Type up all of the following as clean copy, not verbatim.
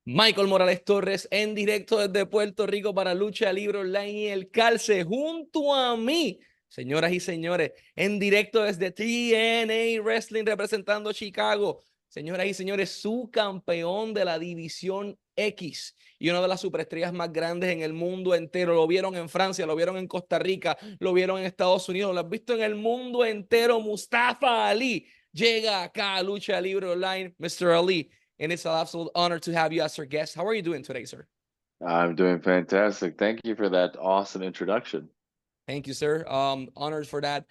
Michael Morales Torres en directo desde Puerto Rico para Lucha Libre Online y el Calce junto a mí, señoras y señores, en directo desde TNA Wrestling representando a Chicago. Señoras y señores, su campeón de la División X y una de las superestrellas más grandes en el mundo entero. Lo vieron en Francia, lo vieron en Costa Rica, lo vieron en Estados Unidos, lo han visto en el mundo entero. Mustafa Ali llega acá a Lucha Libre Online. Mr. Ali, and it's an absolute honor to have you as our guest. How are you doing today, sir? I'm doing fantastic. Thank you for that awesome introduction. Thank you, sir. Honored for that.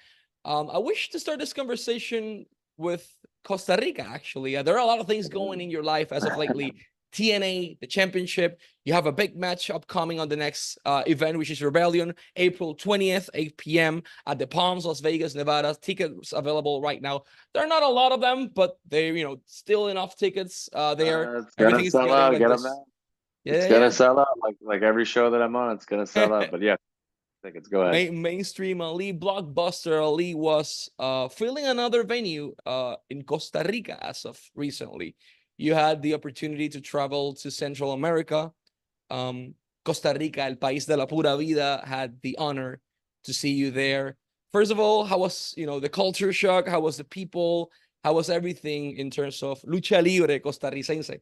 I wish to start this conversation with Costa Rica, actually. There are a lot of things going in your life as of lately. TNA, the championship. You have a big match upcoming on the next event, which is Rebellion, April 20th, 8 p.m. at the Palms, Las Vegas, Nevada. Tickets available right now. There are not a lot of them, but they're, still enough tickets there. It's gonna Everything is sell getting out. like Get them this. now. It's Yeah, gonna yeah. sell out. Like every show that I'm on, it's gonna sell out. But yeah, tickets. Go ahead. Mainstream Ali, blockbuster Ali was filling another venue in Costa Rica as of recently. You had the opportunity to travel to Central America. Costa Rica, el país de la pura vida, had the honor to see you there. First of all, how was the culture shock? How was the people? How was everything in terms of lucha libre costarricense?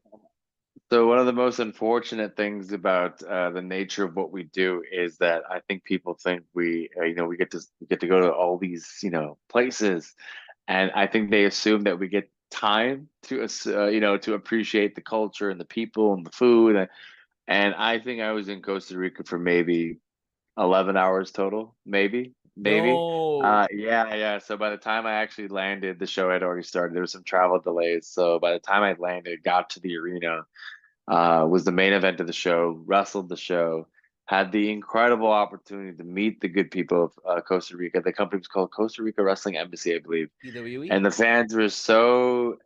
So one of the most unfortunate things about the nature of what we do is that I think people think we get to go to all these places, and I think they assume that we get time to appreciate the culture and the people and the food. And I think I was in Costa Rica for maybe 11 hours total, maybe. No. Yeah, yeah. So by the time I actually landed, the show had already started. There was some travel delays. So by the time I landed, got to the arena, was the main event of the show, wrestled the show, had the incredible opportunity to meet the good people of Costa Rica. The company was called Costa Rica Wrestling Embassy, I believe. PWE? And the fans were so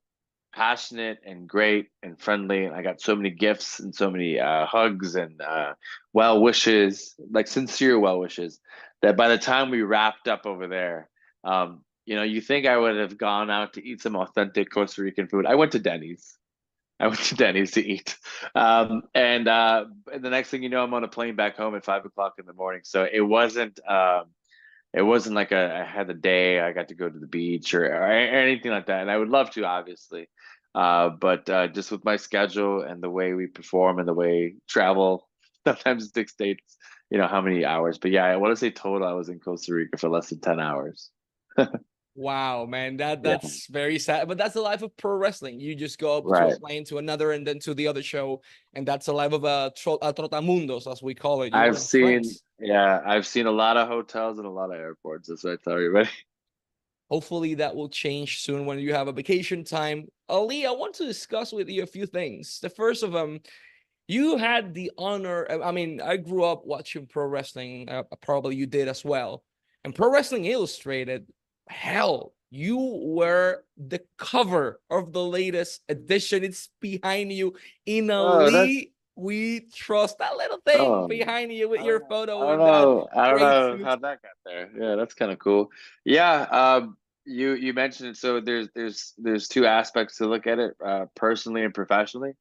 passionate and great and friendly. And I got so many gifts and so many hugs and well wishes, like sincere well wishes, that by the time we wrapped up over there, you think I would have gone out to eat some authentic Costa Rican food. I went to Denny's. I went to Denny's to eat. And the next thing you know, I'm on a plane back home at 5 o'clock in the morning. So it wasn't like I had a day I got to go to the beach or anything like that. And I would love to, obviously. But just with my schedule and the way we perform and the way travel sometimes dictates, how many hours. But yeah, I want to say total, I was in Costa Rica for less than 10 hours. Wow, man, Yeah, that's very sad. But that's the life of pro wrestling. You just go up to a right. plane to another and then to the other show, and that's the life of a trotamundos, as we call it. You were I've in seen, France. yeah, I've seen a lot of hotels and a lot of airports. That's what I tell everybody. Hopefully, that will change soon when you have a vacation time. Ali, I want to discuss with you a few things. The first of them, you had the honor. I mean, I grew up watching pro wrestling. Probably you did as well. And Pro Wrestling Illustrated, hell, you were the cover of the latest edition. It's behind you in a Oh, that's Lee. We trust that little thing oh, behind you with I don't your know. I photo don't with that know. I don't great know suit. how that got there. Yeah, that's kind of cool. Yeah, you mentioned it. So there's two aspects to look at it, personally and professionally.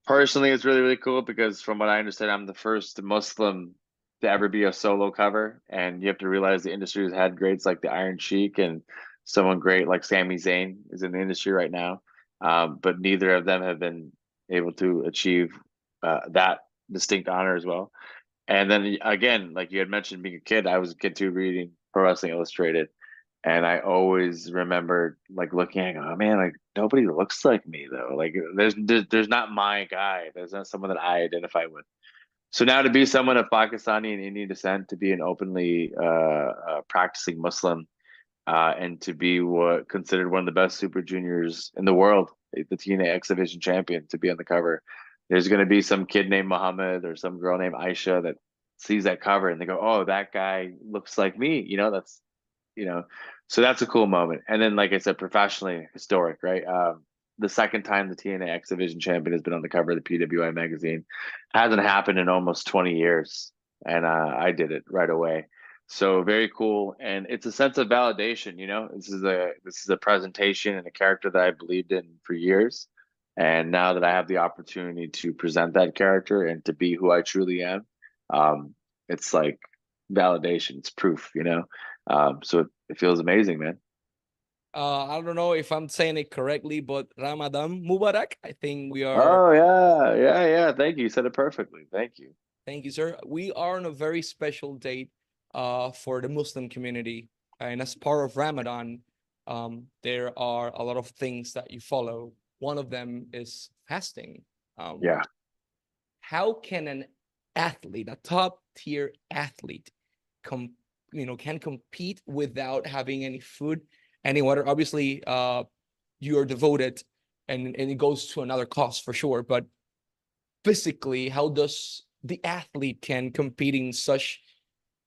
Personally, it's really, really cool because from what I understand, I'm the first Muslim to ever be a solo cover. And you have to realize the industry has had greats like the Iron Sheik and someone great like Sami Zayn is in the industry right now. But neither of them have been able to achieve that distinct honor as well. And then again, like you had mentioned, being a kid, I was a kid too, reading Pro Wrestling Illustrated, and I always remember like looking at, it, oh man, like nobody looks like me though. Like there's not my guy. There's not someone that I identify with. So now to be someone of Pakistani and Indian descent, to be an openly practicing Muslim, and to be what considered one of the best super juniors in the world, the TNA X Division champion, to be on the cover. There's going to be some kid named Muhammad or some girl named Aisha that sees that cover and they go, "Oh, that guy looks like me." That's you know, so that's a cool moment. And then, like I said, professionally historic, right? The second time the TNA X Division champion has been on the cover of the PWI magazine hasn't happened in almost 20 years, and I did it right away. So very cool, and it's a sense of validation. This is a presentation and a character that I believed in for years, And now that I have the opportunity to present that character and to be who I truly am, um, it's like validation, it's proof, you know? So it feels amazing, man. I don't know if I'm saying it correctly, but Ramadan Mubarak. I think we are. Oh yeah, yeah, yeah. Thank you. You said it perfectly. Thank you. Thank you, sir. We are on a very special date for the Muslim community. And as part of Ramadan, there are a lot of things that you follow. One of them is fasting. Um, Yeah. how can an athlete, a top tier athlete, can compete without having any food, any water? Obviously, you're devoted, and it goes to another cause for sure. But physically, how does the athlete can compete in such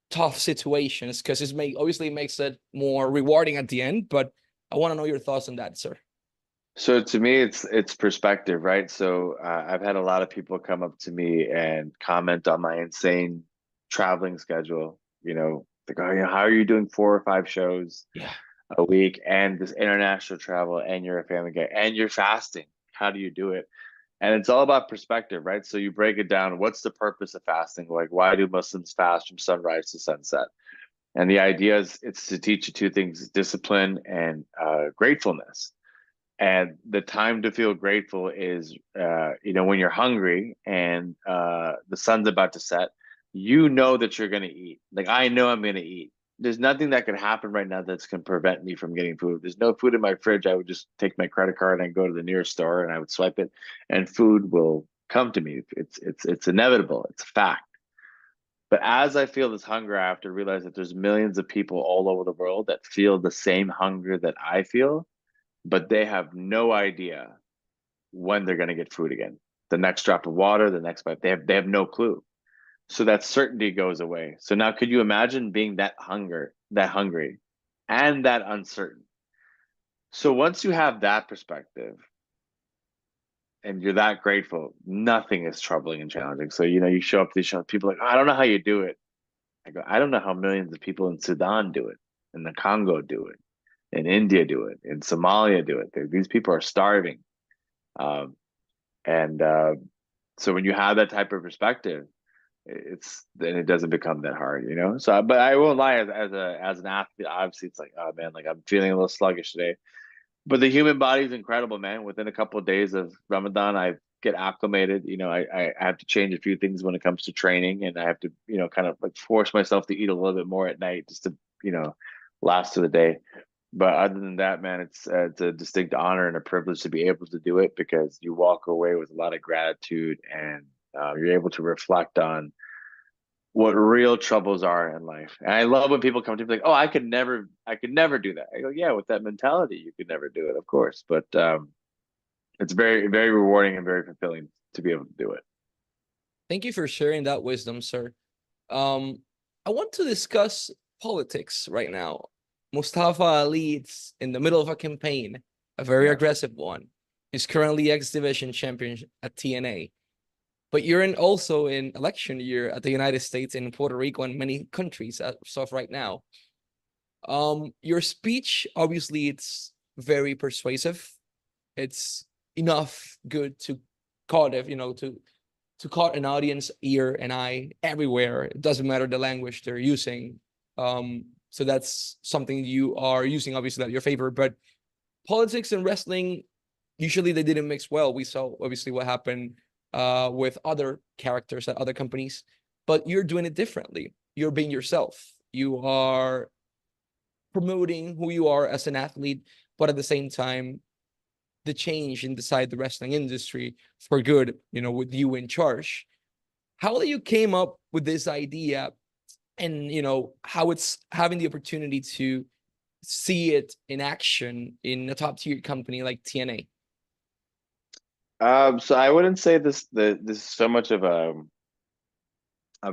tough situations? Because obviously it makes it more rewarding at the end. But I want to know your thoughts on that, sir. So to me, it's perspective, right? So I've had a lot of people come up to me and comment on my insane traveling schedule. You know, they go, you know, how are you doing 4 or 5 shows Yeah. a week and this international travel and you're a family guy and you're fasting? How do you do it? And it's all about perspective, right? So you break it down. What's the purpose of fasting? Like, why do Muslims fast from sunrise to sunset? And the idea is it's to teach you two things: discipline and gratefulness. And the time to feel grateful is, when you're hungry and the sun's about to set, you know that you're going to eat. Like, I know I'm going to eat. There's nothing that could happen right now that's going to prevent me from getting food. There's no food in my fridge. I would just take my credit card and go to the nearest store and I would swipe it, and food will come to me. It's inevitable. It's a fact. But as I feel this hunger, I have to realize that there's millions of people all over the world that feel the same hunger that I feel, but they have no idea when they're going to get food again. The next drop of water, the next bite, they have no clue. So that certainty goes away. So now could you imagine being that hungry and that uncertain? So once you have that perspective and you're that grateful, nothing is troubling and challenging. So you show up to these shows, people are like, oh, I don't know how you do it. I go, I don't know how millions of people in Sudan do it, in the Congo do it, in India do it, in Somalia do it. These people are starving. Um, and so when you have that type of perspective, then it doesn't become that hard. So, but I won't lie, as an athlete, obviously it's like, oh man, like I'm feeling a little sluggish today. But the human body is incredible, man. Within a couple of days of Ramadan, I get acclimated. I have to change a few things when it comes to training, and I have to, kind of like force myself to eat a little bit more at night just to, last to the day. But other than that, man, it's a distinct honor and a privilege to be able to do it, because you walk away with a lot of gratitude, and you're able to reflect on what real troubles are in life. And I love when people come to me like, "Oh, I could never do that." I go, "Yeah, with that mentality, you could never do it, of course." But it's very, very rewarding and very fulfilling to be able to do it. Thank you for sharing that wisdom, sir. Um, I want to discuss politics right now. Mustafa Ali is in the middle of a campaign, a very Yeah. aggressive one. He's currently X Division champion at TNA. But you're also in election year at the United States and Puerto Rico and many countries as of right now. Your speech, obviously, it's very persuasive. It's enough good to caught if to caught an audience ear and eye everywhere. It doesn't matter the language they're using. So that's something you are using, obviously, at your favor. But politics and wrestling, usually they didn't mix well. We saw obviously what happened with other characters at other companies, but you're doing it differently. You're being yourself. You are promoting who you are as an athlete, but at the same time, the change inside the wrestling industry for good, with you in charge. How you came up with this idea, and how it's having the opportunity to see it in action in a top tier company like TNA. So I wouldn't say this is so much of a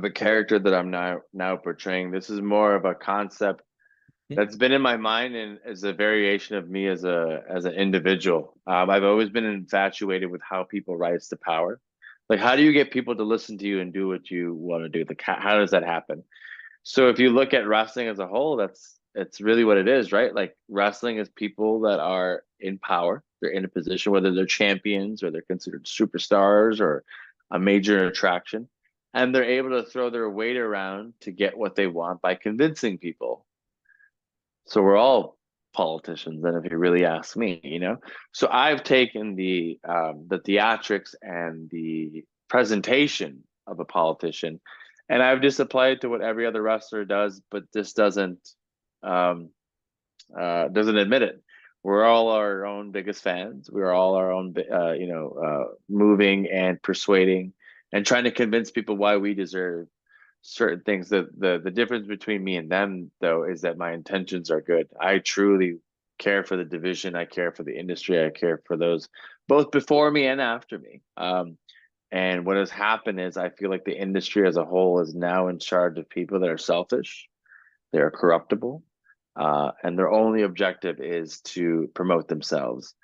character that I'm now portraying. This is more of a concept that's been in my mind and as a variation of me as an individual. I've always been infatuated with how people rise to power. Like, how do you get people to listen to you and do what you want to do? Like, how does that happen? So if you look at wrestling as a whole, it's really what it is, right? Like, wrestling is people that are in power. they're in a position, whether they're champions or they're considered superstars or a major attraction, and they're able to throw their weight around to get what they want by convincing people. So we're all politicians, and if you really ask me, you know. So I've taken the theatrics and the presentation of a politician, and I've just applied it to what every other wrestler does, but this um, doesn't admit it. We're all our own biggest fans. We're all our own, moving and persuading and trying to convince people why we deserve certain things. The difference between me and them, though, is that my intentions are good. I truly care for the division. I care for the industry. I care for those both before me and after me. And what has happened is I feel like the industry as a whole is now in charge of people that are selfish, they're corruptible, and their only objective is to promote themselves.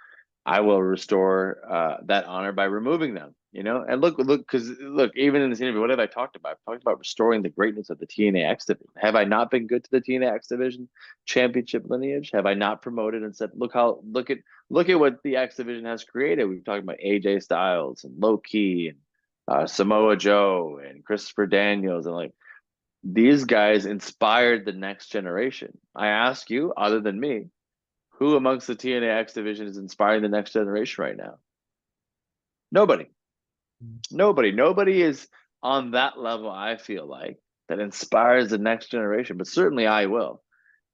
I will restore that honor by removing them. You know, and because even in this interview, what have I talked about? I've talked about restoring the greatness of the TNA X division. Have I not been good to the TNA X division championship lineage? Have I not promoted and said, look at what the X division has created? We've talked about AJ Styles and Low Key and Samoa Joe and Christopher Daniels, and like these guys inspired the next generation. I ask you, other than me, who amongst the TNA X division is inspiring the next generation right now? Nobody. Nobody is on that level, I feel like, that inspires the next generation, but certainly I will.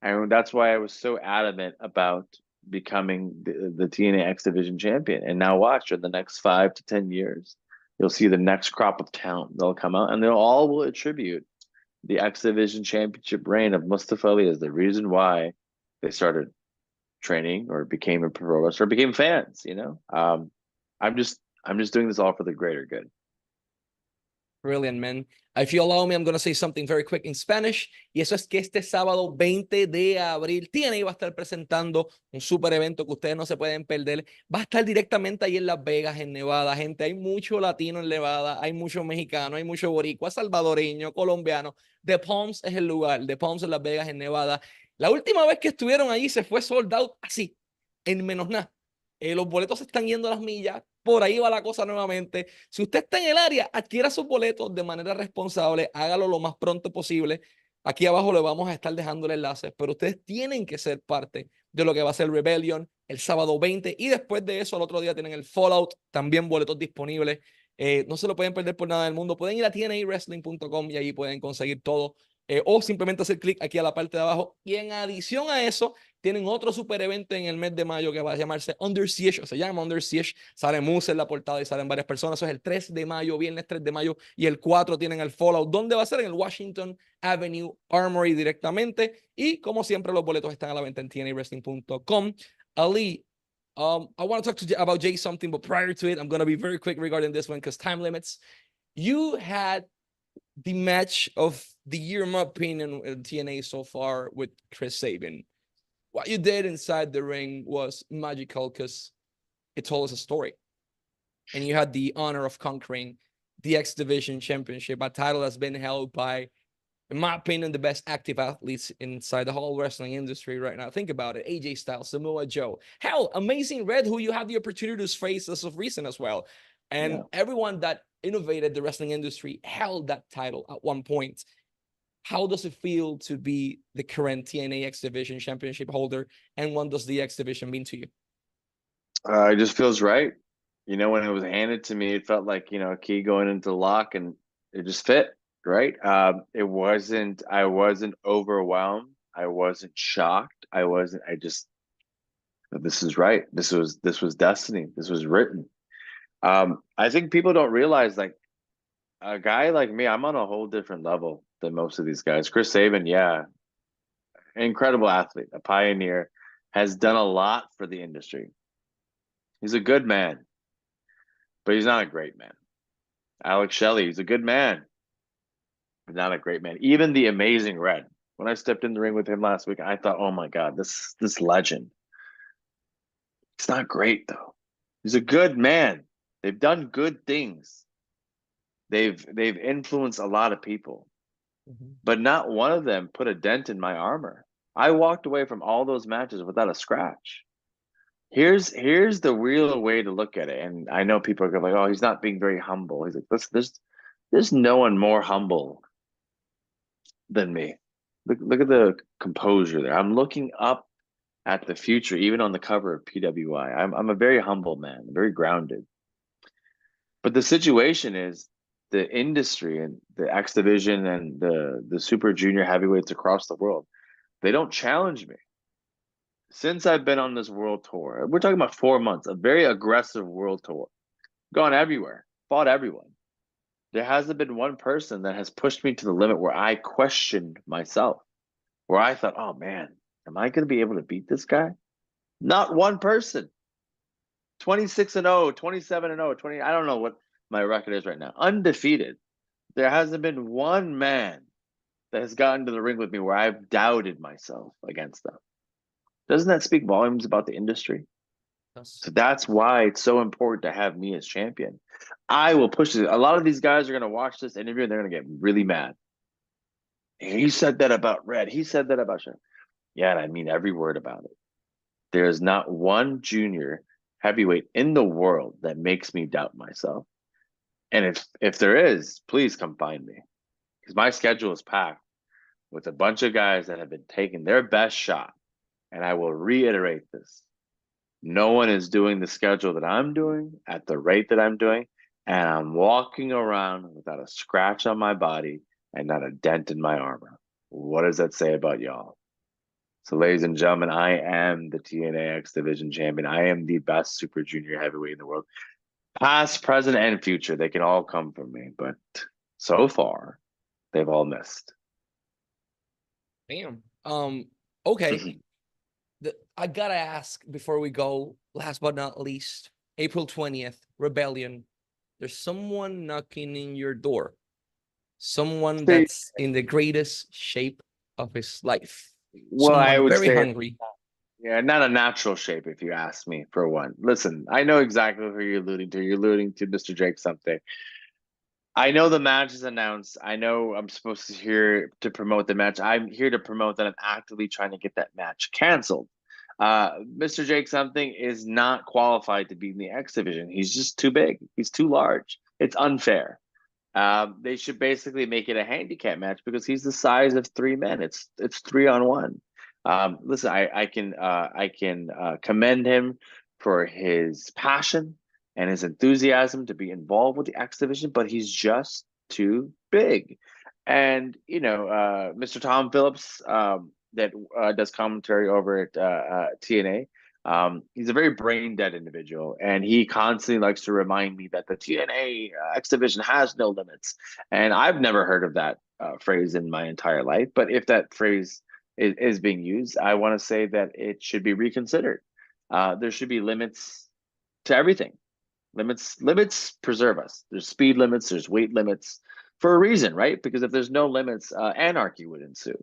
And that's why I was so adamant about becoming the TNA X division champion. And now watch, in the next 5 to 10 years, you'll see the next crop of talent. They'll come out and they'll all will attribute the X Division Championship reign of Mustafa Ali is the reason why they started training or became a pro wrestler or became fans. You know, I'm just doing this all for the greater good. Brilliant, man. If you allow me, I'm going to say something very quick in Spanish. Y eso es que este sábado 20 de abril, TNA va a estar presentando un super evento que ustedes no se pueden perder. Va a estar directamente ahí en Las Vegas, en Nevada. Gente, hay mucho latino en Nevada, hay mucho mexicano, hay mucho boricua, salvadoreño, colombiano. The Palms es el lugar. The Palms en Las Vegas, en Nevada. La última vez que estuvieron allí se fue sold out así, en menos nada. Los boletos se están yendo a las millas. Por ahí va la cosa nuevamente. Si usted está en el área, adquiera sus boletos de manera responsable. Hágalo lo más pronto posible. Aquí abajo le vamos a estar dejando el enlace, pero ustedes tienen que ser parte de lo que va a ser Rebellion el sábado 20. Y después de eso, al otro día tienen el Fallout. También boletos disponibles. No se lo pueden perder por nada del mundo. Pueden ir a tnawrestling.com y ahí pueden conseguir todo. O simplemente hacer clic aquí a la parte de abajo. Y en adición a eso, tienen otro super evento en el mes de mayo que va a llamarse Under Siege, o se llama Under Siege. Sale Moose en la portada y salen varias personas. Eso es el 3 de mayo, viernes 3 de mayo. Y el 4 tienen el Fallout. ¿Dónde va a ser? En el Washington Avenue Armory directamente. Y como siempre, los boletos están a la venta en tnawrestling.com. Ali, I want to talk about Jay something, but prior to it, I'm going to be very quick regarding this one because time limits. You had the match of the year, in my opinion, in TNA so far with Chris Sabin. What you did inside the ring was magical because it told us a story. And you had the honor of conquering the X Division Championship, a title that's been held by, in my opinion, the best active athletes inside the whole wrestling industry right now. Think about it. AJ Styles, Samoa Joe. Hell, Amazing Red, who you have the opportunity to face as of recent as well. And everyone that innovated the wrestling industry held that title at one point. How does it feel to be the current TNA X Division Championship holder? And what does the X Division mean to you? It just feels right. You know, when it was handed to me, it felt like, a key going into the lock, and it just fit, right? I wasn't overwhelmed. I wasn't shocked. This is right. This was destiny. This was written. I think people don't realize, like, a guy like me, I'm on a whole different level than most of these guys. Chris Sabin, yeah, incredible athlete, a pioneer, has done a lot for the industry. He's a good man, but he's not a great man. Alex Shelley, he's a good man, but not a great man. Even the Amazing Red, when I stepped in the ring with him last week, I thought, oh my God, this legend. It's not great though. He's a good man. They've done good things. They've influenced a lot of people, but not one of them put a dent in my armor. I walked away from all those matches without a scratch. Here's the real way to look at it. And I know people are like, oh, he's not being very humble. He's like, listen, there's no one more humble than me. Look at the composure there. I'm looking up at the future, even on the cover of PWI. I'm a very humble man, very grounded. But the situation is the industry and the X division and the super junior heavyweights across the world, they don't challenge me. Since I've been on this world tour, we're talking about 4 months, a very aggressive world tour, gone everywhere, fought everyone. There hasn't been one person that has pushed me to the limit where I questioned myself, where I thought, oh man, am I going to be able to beat this guy? Not one person. 26-0, 27-0, 20. I don't know what my record is right now. Undefeated. There hasn't been one man that has gotten to the ring with me where I've doubted myself against them. Doesn't that speak volumes about the industry? Yes. So that's why it's so important to have me as champion. I will push it. A lot of these guys are going to watch this interview and they're going to get really mad. He said that about Red. He said that about Sean. Yeah, and I mean every word about it. There is not one junior heavyweight in the world that makes me doubt myself. And if there is, please come find me. Because my schedule is packed with a bunch of guys that have been taking their best shot. And I will reiterate this. No one is doing the schedule that I'm doing at the rate that I'm doing. And I'm walking around without a scratch on my body and not a dent in my armor. What does that say about y'all? So, ladies and gentlemen, I am the TNA X Division champion. I am the best super junior heavyweight in the world. Past, present, and future, they can all come from me. But so far, they've all missed. Damn. Okay. I gotta ask before we go, last but not least, April 20th, Rebellion. There's someone knocking in your door. Someone that's in the greatest shape of his life. Well, I Someone would very say, hungry. yeah, not a natural shape, if you ask me, for one. Listen, I know exactly who you're alluding to. You're alluding to Mr. Jake something. I know the match is announced. I know I'm supposed to here to promote the match. I'm here to promote that I'm actively trying to get that match canceled. Mr. Jake something is not qualified to be in the X division. He's just too big. He's too large. It's unfair. They should basically make it a handicap match because he's the size of three men. It's 3-on-1. Listen, I can commend him for his passion and his enthusiasm to be involved with the X division, but he's just too big. And Mr. Tom Phillips, that does commentary over at TNA. He's a very brain dead individual, and he constantly likes to remind me that the TNA X division has no limits. And I've never heard of that phrase in my entire life. But if that phrase is being used, I want to say that it should be reconsidered. There should be limits to everything. Limits preserve us. There's speed limits, there's weight limits for a reason, right? Because if there's no limits, anarchy would ensue.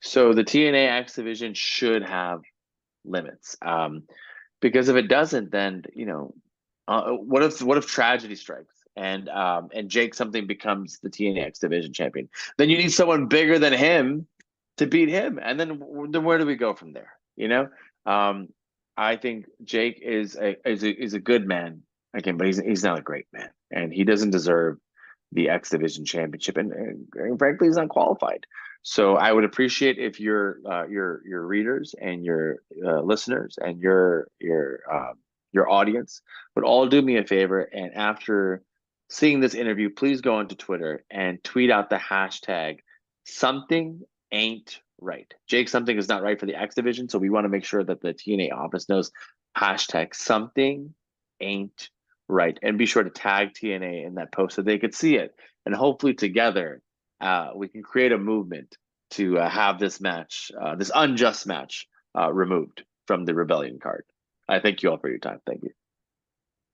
So the TNA X division should have limits. Because if it doesn't, then what if tragedy strikes and Jake something becomes the TNA X division champion? Then you need someone bigger than him to beat him, and then where do we go from there? I think Jake is a good man again, but he's not a great man, and he doesn't deserve the X division championship, and frankly, he's not qualified. So I would appreciate if your readers and your listeners and your audience would all do me a favor, and after seeing this interview, please go onto Twitter and tweet out the hashtag something ain't right. Jake something is not right for the X division, so we want to make sure that the TNA office knows hashtag something ain't right, and be sure to tag TNA in that post so they could see it, and hopefully together we can create a movement to have this match, this unjust match, removed from the Rebellion card. I thank you all for your time. Thank you.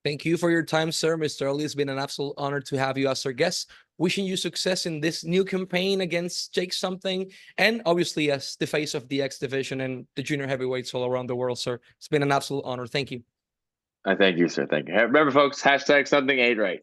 Thank you for your time, sir. Mr. Ali, it's been an absolute honor to have you as our guest. Wishing you success in this new campaign against Jake something, and obviously as the face of the X division and the junior heavyweights all around the world, sir. It's been an absolute honor. Thank you. I thank you, sir. Thank you. Remember, folks, hashtag something ain't right.